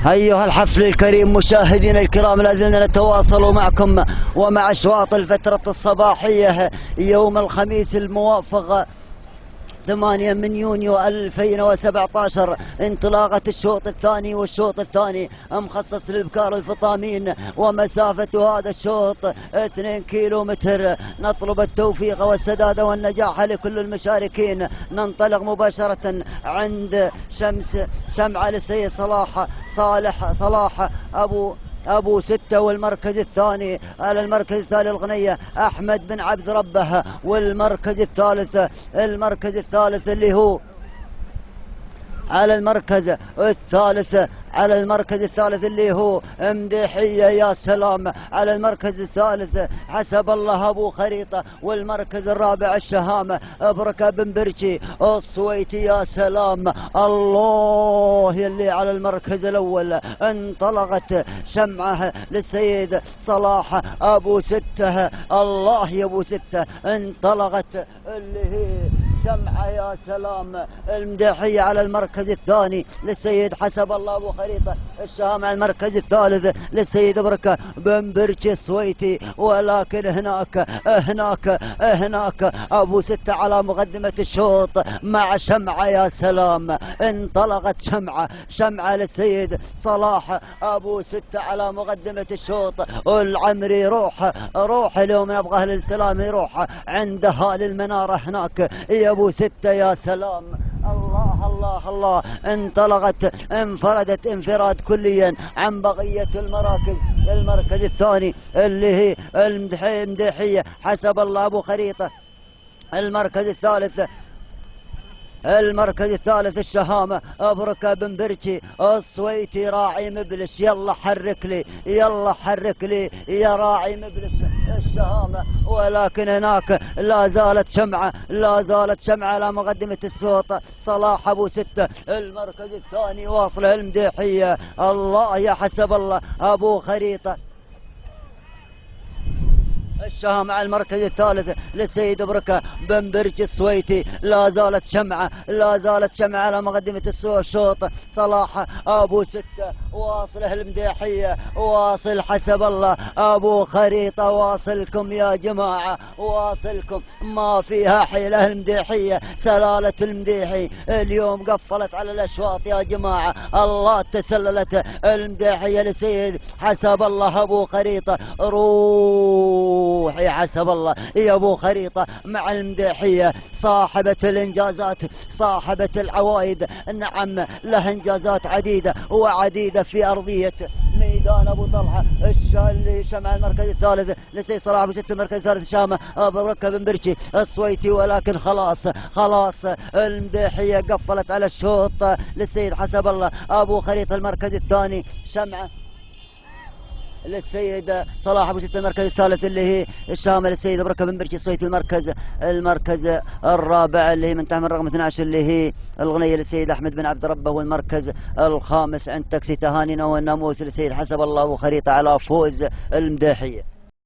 أيها الحفل الكريم مشاهدينا الكرام، لازلنا نتواصل معكم ومع أشواط الفترة الصباحية يوم الخميس الموافق 8 من يونيو 2017، انطلاقة الشوط الثاني، والشوط الثاني مخصص للذكار الفطامين، ومسافة هذا الشوط 2 كيلومتر. نطلب التوفيق والسداد والنجاح لكل المشاركين. ننطلق مباشرة عند شمعة للسيد صلاح أبو ستة، والمركز الثاني على المركز الثاني الغنية أحمد بن عبد ربه، والمركز الثالث اللي هو على المركز الثالث اللي هو مديحية، يا سلام. على المركز الثالث حسب الله أبو خريطة، والمركز الرابع الشهامة بركة بن برشي الصويتي، يا سلام الله. يلي على المركز الأول انطلقت شمعة للسيد صلاح أبو ستة، الله يا أبو ستة. انطلقت اللي هي شمعة، يا سلام. المديحية على المركز الثاني للسيد حسب الله أبو خريطة، الشام على المركز الثالث للسيد بركة بن برشي السويتي، ولكن هناك أبو ستة على مقدمة الشوط مع شمعة، يا سلام. انطلقت شمعة للسيد صلاح أبو ستة على مقدمة الشوط. والعمري روح اليوم نبغى للسلام، يروح عند هال المنارة هناك يا أبو ستة، يا سلام. الله الله الله. انطلقت انفردت انفراد كليا عن بقية المراكز. المركز الثاني اللي هي المديحية حسب الله أبو خريطة، المركز الثالث الشهامة بركة بن برشي الصويتي راعي مبلش. يلا حرك لي يا راعي مبلش الشهامة. ولكن هناك لا زالت شمعة على مقدمة الشوط صلاح أبو ستة. المركز الثاني واصله المديحية، الله يا حسب الله أبو خريطة الشام. على المركز الثالث للسيد بركة بن برج السويتي. لا زالت شمعة على مقدمة الشوط صلاح أبو ستة. واصله المديحية، واصل حسب الله أبو خريطة. واصلكم يا جماعة، واصلكم، ما فيها حيلة. المديحية سلالة المديحي اليوم قفلت على الأشواط يا جماعة. الله تسللت المديحية لسيد حسب الله أبو خريطة. روح يا حسب الله يا أبو خريطة مع المديحية، صاحبة الإنجازات، صاحبة العوائد. نعم لها إنجازات عديدة في أرضية ميدان أبو طلحة. اللي شمع المركز الثالث لسيد صلاح أبو ستة، المركز الثالث شامة بركة بن برشي السويتي. ولكن خلاص المديحية قفلت على الشوط للسيد حسب الله أبو خريطة. المركز الثاني شمعة للسيد صلاح أبو ستة، المركز الثالث اللي هي الشامة للسيد بركة بن برشي الصيت. المركز الرابع اللي هي من تحت رقم 12 اللي هي الغنية للسيد أحمد بن عبد ربه. والمركز الخامس عند تاكسي تهانينا والناموس للسيد حسب الله أبو خريطة على فوز المديحية.